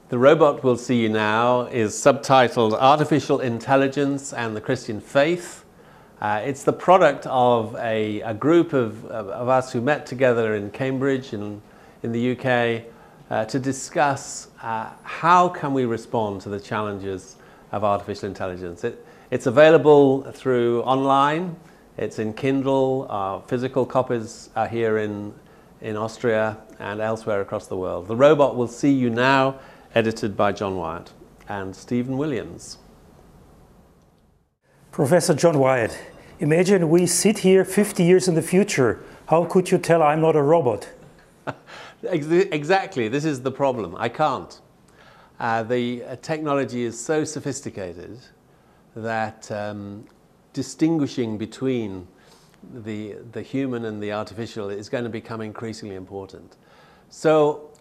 The robot we'll see you now is subtitled Artificial Intelligence and the Christian Faith. It's the product of a group of us who met together in Cambridge in the UK to discuss how can we respond to the challenges of artificial intelligence. It's available through online, it's in Kindle, physical copies are here in Austria and elsewhere across the world. The robot we'll see you now, edited by John Wyatt and Stephen Williams. Professor John Wyatt, imagine we sit here 50 years in the future. How could you tell I'm not a robot? Exactly, this is the problem. I can't. The technology is so sophisticated that distinguishing between the human and the artificial is going to become increasingly important.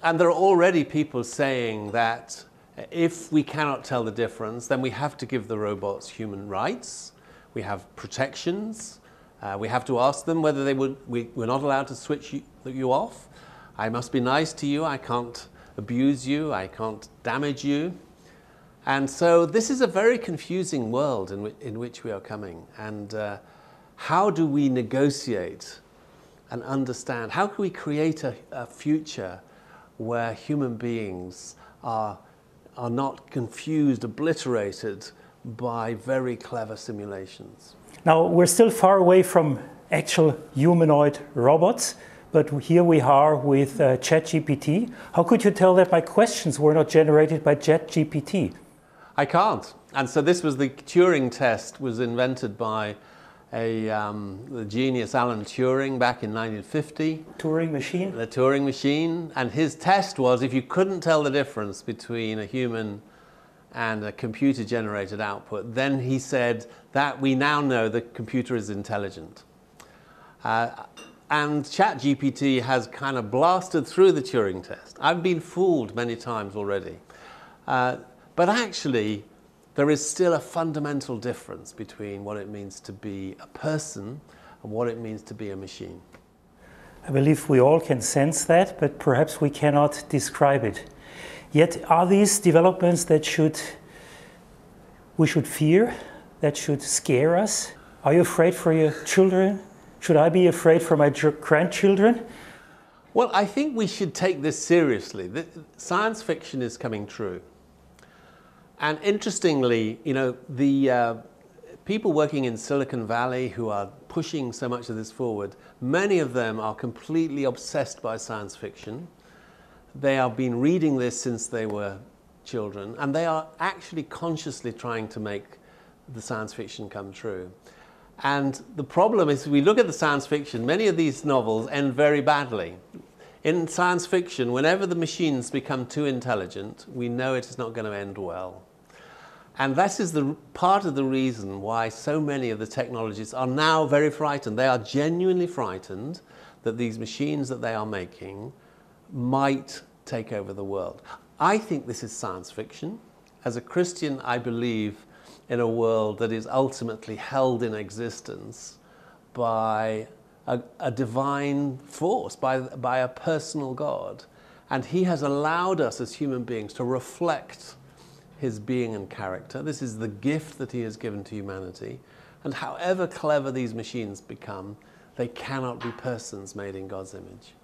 And there are already people saying that if we cannot tell the difference, then we have to give the robots human rights. We have protections. We have to ask them whether we're not allowed to switch you off. I must be nice to you. I can't abuse you. I can't damage you. And so this is a very confusing world in which we are coming. And how do we negotiate and understand? How can we create a future where human beings are not confused, obliterated by very clever simulations? Now, we're still far away from actual humanoid robots, but here we are with ChatGPT. How could you tell that my questions were not generated by ChatGPT? I can't. And so this was the Turing test, was invented by the genius Alan Turing back in 1950. Turing machine? The Turing machine. And his test was if you couldn't tell the difference between a human and a computer-generated output, then he said that we now know the computer is intelligent. And ChatGPT has kind of blasted through the Turing test. I've been fooled many times already. But actually, there is still a fundamental difference between what it means to be a person and what it means to be a machine. I believe we all can sense that, but perhaps we cannot describe it. Yet are these developments that we should fear, that should scare us? Are you afraid for your children? Should I be afraid for my grandchildren? Well, I think we should take this seriously. Science fiction is coming true. And interestingly, you know, the people working in Silicon Valley who are pushing so much of this forward, many of them are completely obsessed by science fiction. They have been reading this since they were children, and they are actually consciously trying to make the science fiction come true. And the problem is, if we look at the science fiction, many of these novels end very badly. In science fiction, whenever the machines become too intelligent, we know it is not going to end well. And that is the part of the reason why so many of the technologies are now very frightened. They are genuinely frightened that these machines that they are making might take over the world. I think this is science fiction. As a Christian, I believe in a world that is ultimately held in existence by a divine force, by a personal God. And he has allowed us as human beings to reflect his being and character. This is the gift that he has given to humanity. And however clever these machines become, they cannot be persons made in God's image.